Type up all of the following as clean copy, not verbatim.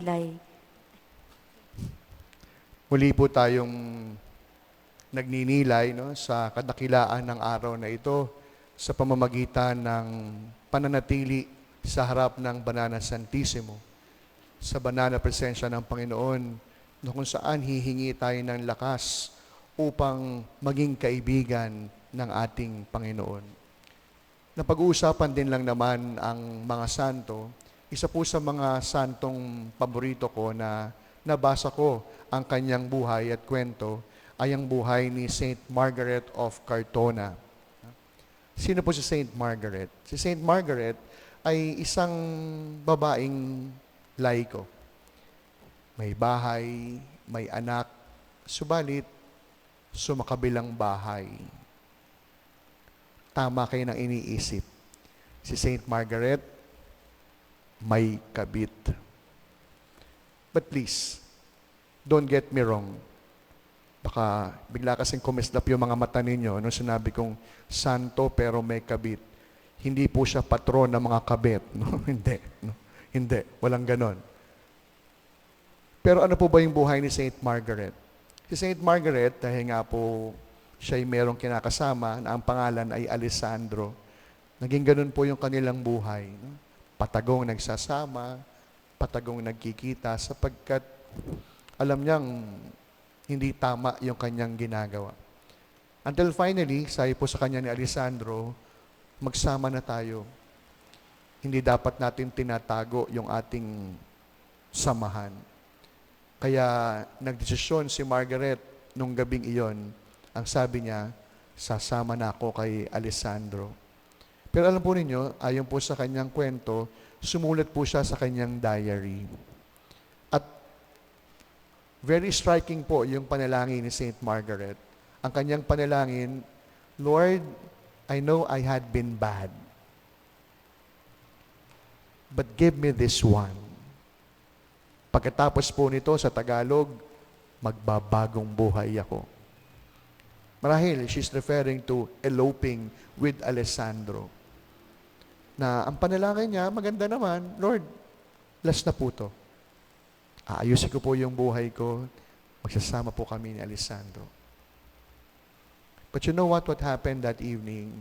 Lay. Muli po tayong nagninilay sa kadakilaan ng araw na ito sa pamamagitan ng pananatili sa harap ng Banana Santissimo, sa banal na presensya ng Panginoon, na kung saan hihingi tayo ng lakas upang maging kaibigan ng ating Panginoon. Napag-uusapan din lang naman ang mga santo. Isa po sa mga santong paborito ko na nabasa ko ang kanyang buhay at kwento ay ang buhay ni Saint Margaret of Cartona. Sino po si Saint Margaret? Si Saint Margaret ay isang babaeng laiko. May bahay, may anak, subalit sumakabilang bahay. Tama kayo ng iniisip. Si Saint Margaret may kabit. But please, don't get me wrong. Baka bigla kasing kumislap yung mga mata ninyo nung sinabi kong santo pero may kabit. Hindi po siya patron ng mga kabit. No? Hindi. No? Hindi. Walang ganon. Pero ano po ba yung buhay ni Saint Margaret? Si Saint Margaret, dahil nga po siya'y merong kinakasama na ang pangalan ay Alessandro, naging ganun po yung kanilang buhay. No? Patagong nagsasama, patagong nagkikita sapagkat alam niyang hindi tama yung kanyang ginagawa. Until finally, sabi po sa kanya ni Alessandro, magsama na tayo. Hindi dapat natin tinatago yung ating samahan. Kaya nagdesisyon si Margaret nung gabing iyon. Ang sabi niya, sasama na ako kay Alessandro. Pero alam po ninyo, ayon po sa kanyang kwento, sumulat po siya sa kanyang diary. At very striking po yung panalangin ni Saint Margaret. Ang kanyang panalangin, Lord, I know I had been bad, but give me this one. Pagkatapos po nito sa Tagalog, magbabagong buhay ako. Marahil, she's referring to eloping with Alessandro. Na ang panalangin niya, maganda naman, Lord, last na po to. Aayusin ko po yung buhay ko, magsasama po kami ni Alessandro. But you know what happened that evening?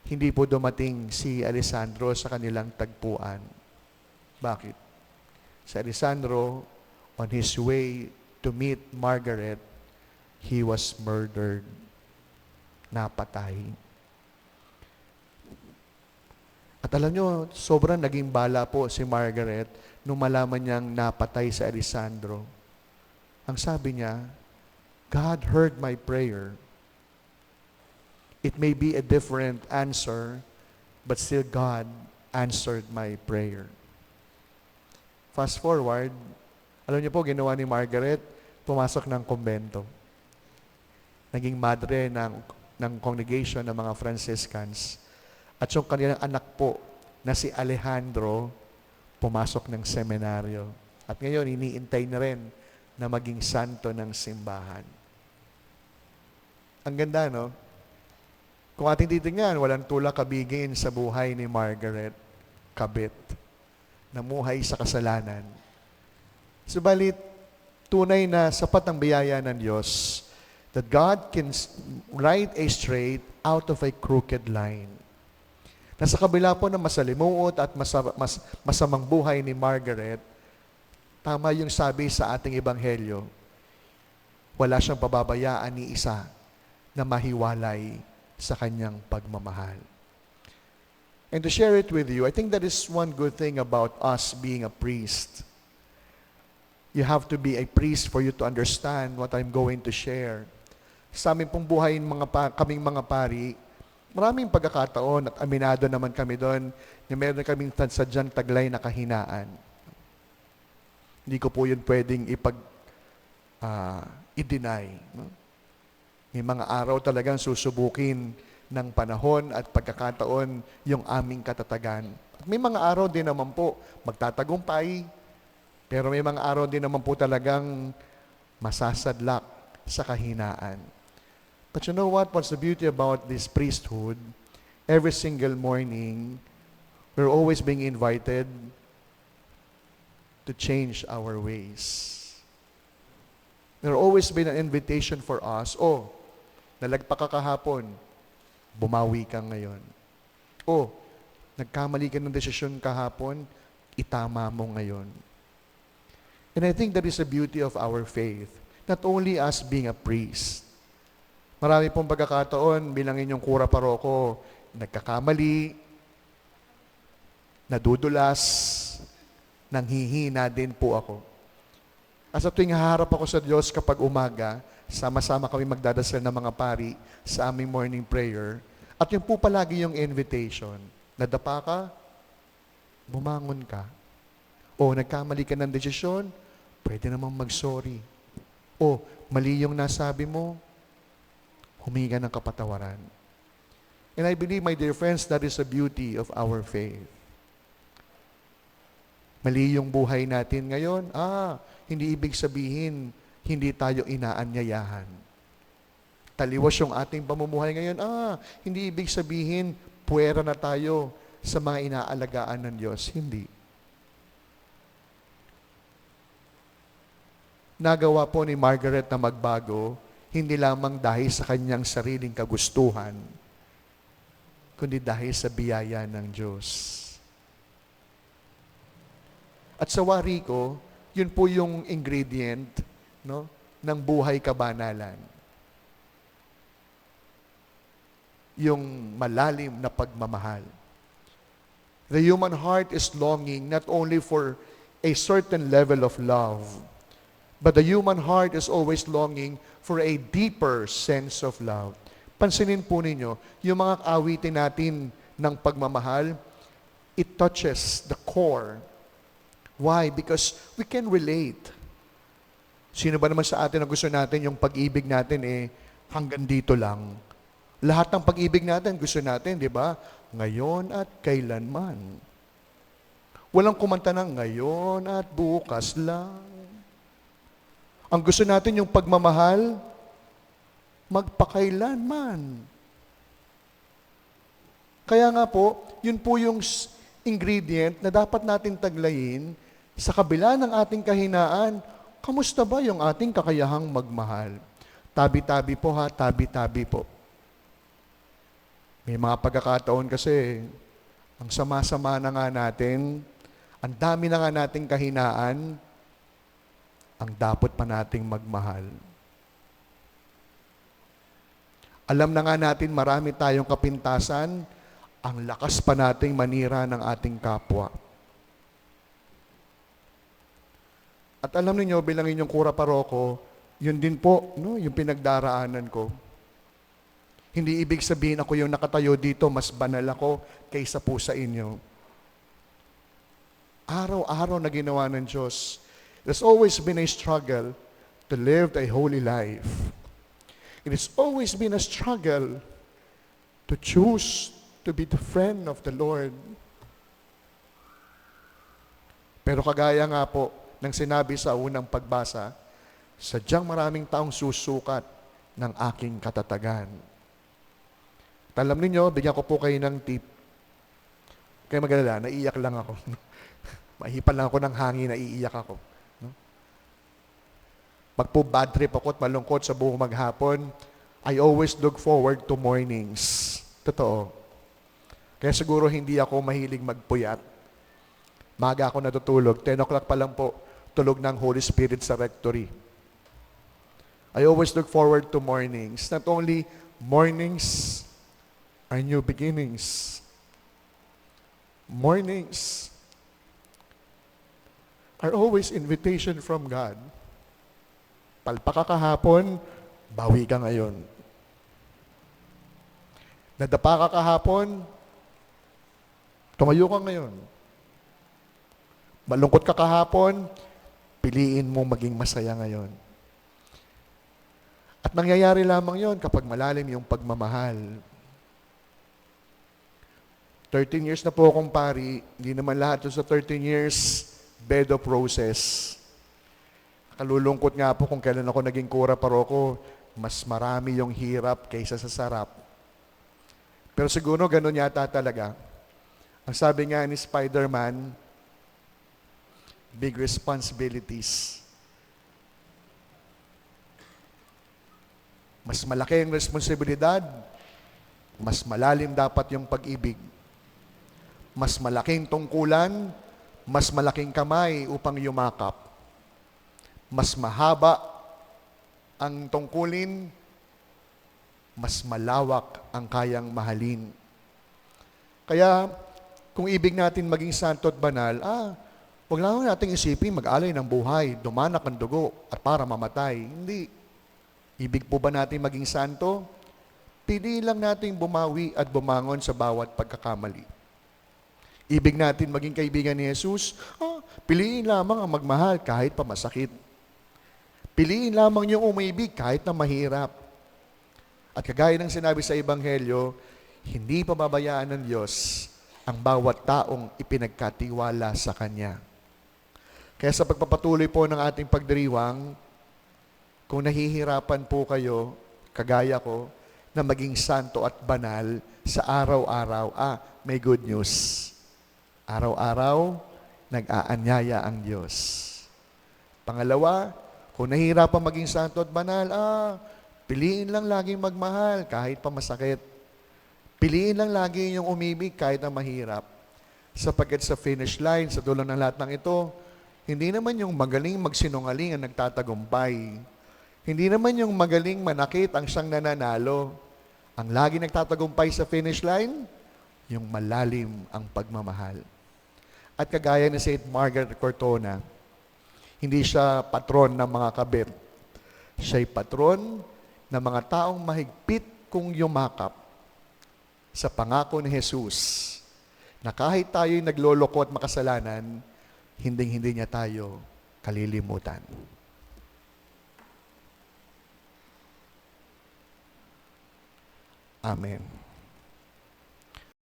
Hindi po dumating si Alessandro sa kanilang tagpuan. Bakit? Si Alessandro, on his way to meet Margaret, he was murdered. Napatay. At alam nyo, sobrang naging bala po si Margaret nung malaman niyang napatay si Alessandro. Ang sabi niya, God heard my prayer. It may be a different answer, but still God answered my prayer. Fast forward, alam niyo po, ginawa ni Margaret, pumasok ng kumbento. Naging madre ng congregation ng mga Franciscans. At yung kanilang anak po na si Alejandro, pumasok ng seminaryo. At ngayon, iniintay na rin na maging santo ng simbahan. Ang ganda, no? Kung ating titingnan, walang tulak kabigin sa buhay ni Margaret, kabit. Namuhay sa kasalanan. Subalit, tunay na sapat ang biyaya ng Diyos that God can right a straight out of a crooked line. Nasa kabila po ng masalimuot at masamang buhay ni Margaret, tama yung sabi sa ating ebanghelyo, wala siyang pababayaan ni isa na mahiwalay sa kanyang pagmamahal. And to share it with you, I think that is one good thing about us being a priest. You have to be a priest for you to understand what I'm going to share. Sa aming pong buhay kaming mga pari, maraming pagkakataon at aminado naman kami doon na meron kaming sadyang taglay na kahinaan. Hindi ko po yun pwedeng i-deny. No? May mga araw talagang susubukin ng panahon at pagkakataon yung aming katatagan. At may mga araw din naman po magtatagumpay, pero may mga araw din naman po talagang masasadlak sa kahinaan. But you know what? What's the beauty about this priesthood? Every single morning, we're always being invited to change our ways. There always been an invitation for us, nalagpak ka kahapon, bumawi ka ngayon. Nagkamali ka ng desisyon kahapon, itama mo ngayon. And I think that is the beauty of our faith. Not only us being a priest. Marami pong pagkakataon bilang inyong kura paroko, nagkakamali, nadudulas, nanghihina din po ako. At sa tuwing haharap ako sa Diyos kapag umaga, sama-sama kami magdadasal ng mga pari sa aming morning prayer. At yun po palagi yung invitation. Nadapa ka, bumangon ka. Nagkamali ka ng desisyon, pwede namang mag-sorry. Mali yung nasabi mo, humingi ka ng kapatawaran. And I believe, my dear friends, that is the beauty of our faith. Mali yung buhay natin ngayon, hindi ibig sabihin, hindi tayo inaanyayahan. Taliwas yung ating pamumuhay ngayon, hindi ibig sabihin, puwera na tayo sa mga inaalagaan ng Diyos. Hindi. Nagawa po ni Margaret na magbago, hindi lamang dahil sa kanyang sariling kagustuhan, kundi dahil sa biyaya ng Diyos. At sa wari ko, yun po yung ingredient ng buhay kabanalan. Yung malalim na pagmamahal. The human heart is longing not only for a certain level of love, but the human heart is always longing for a deeper sense of love. Pansinin po ninyo, yung mga awitin natin ng pagmamahal, it touches the core. Why? Because we can relate. Sino ba naman sa atin na gusto natin yung pag-ibig natin hanggang dito lang? Lahat ng pag-ibig natin, gusto natin, di ba? Ngayon at kailanman. Walang kumanta ng ngayon at bukas lang. Ang gusto natin yung pagmamahal, magpakailanman. Kaya nga po, yun po yung ingredient na dapat natin taglayin sa kabila ng ating kahinaan. Kamusta ba yung ating kakayahang magmahal? Tabi-tabi po tabi-tabi po. May mga pagkakataon kasi, ang sama-sama na nga natin, ang dami na nga nating kahinaan, ang dapat pa nating magmahal. Alam na nga natin marami tayong kapintasan, ang lakas pa nating manira ng ating kapwa. At alam niyo bilang inyong kura paroko, yun din po, yung pinagdaraanan ko. Hindi ibig sabihin ako yung nakatayo dito, mas banal ako kaysa po sa inyo. Araw-araw na ginawa ng Diyos. There's always been a struggle to live a holy life. It has always been a struggle to choose to be the friend of the Lord. Pero kagaya nga po ng sinabi sa unang pagbasa, sadyang maraming taong susukat ng aking katatagan. At alam niyo, bigyan ko po kayo ng tip. Kaya magalala, naiiyak lang ako. Mahipan lang ako ng hangin, naiiyak ako. Pag po bad trip ako at malungkot sa buong maghapon, I always look forward to mornings. Totoo. Kaya siguro hindi ako mahilig magpuyat. Maga ako natutulog. 10 o'clock pa lang po, tulog ng Holy Spirit sa rectory. I always look forward to mornings. Not only mornings are new beginnings. Mornings are always invitation from God. Palpa ka kahapon, bawi ka ngayon. Nadapa ka kahapon, tumayo ka ngayon. Malungkot ka kahapon, piliin mo maging masaya ngayon. At nangyayari lamang yon kapag malalim yung pagmamahal. 13 years na po akong pari, hindi naman lahat sa 13 years, bed of roses. Kalulungkot nga po kung kailan ako naging kura paroko, mas marami yung hirap kaysa sa sarap. Pero siguro ganun yata talaga. Ang sabi nga ni Spider-Man, big responsibilities. Mas malaki ang responsibilidad, mas malalim dapat yung pag-ibig. Mas malaking tungkulan, mas malaking kamay upang yumakap. Mas mahaba ang tungkulin, mas malawak ang kayang mahalin. Kaya, kung ibig natin maging santo at banal, huwag lang natin isipin mag-alay ng buhay, dumanak ang dugo, at para mamatay. Hindi. Ibig po ba natin maging santo? Pili lang natin bumawi at bumangon sa bawat pagkakamali. Ibig natin maging kaibigan ni Jesus? Piliin lamang ang magmahal kahit pa masakit. Piliin lamang yung umibig kahit na mahirap. At kagaya ng sinabi sa Ebanghelyo, hindi pababayaan ng Diyos ang bawat taong ipinagkatiwala sa Kanya. Kaya sa pagpapatuloy po ng ating pagdiriwang, kung nahihirapan po kayo, kagaya ko, na maging santo at banal sa araw-araw, may good news. Araw-araw, nag-aanyaya ang Diyos. Pangalawa, kung nahihirapan maging santo at banal, piliin lang laging magmahal kahit pa masakit. Piliin lang lagi yung umibig kahit na mahirap. Sapagkat sa finish line, sa dulo ng lahat ng ito, hindi naman yung magaling magsinungaling ang nagtatagumpay. Hindi naman yung magaling manakit ang siyang nananalo. Ang lagi nagtatagumpay sa finish line, yung malalim ang pagmamahal. At kagaya ni St. Margaret Cortona, hindi siya patron ng mga kabit. Siya'y patron ng mga taong mahigpit kung yumakap sa pangako ni Jesus na kahit tayo'y nagloloko at makasalanan, hinding-hindi niya tayo kalilimutan. Amen.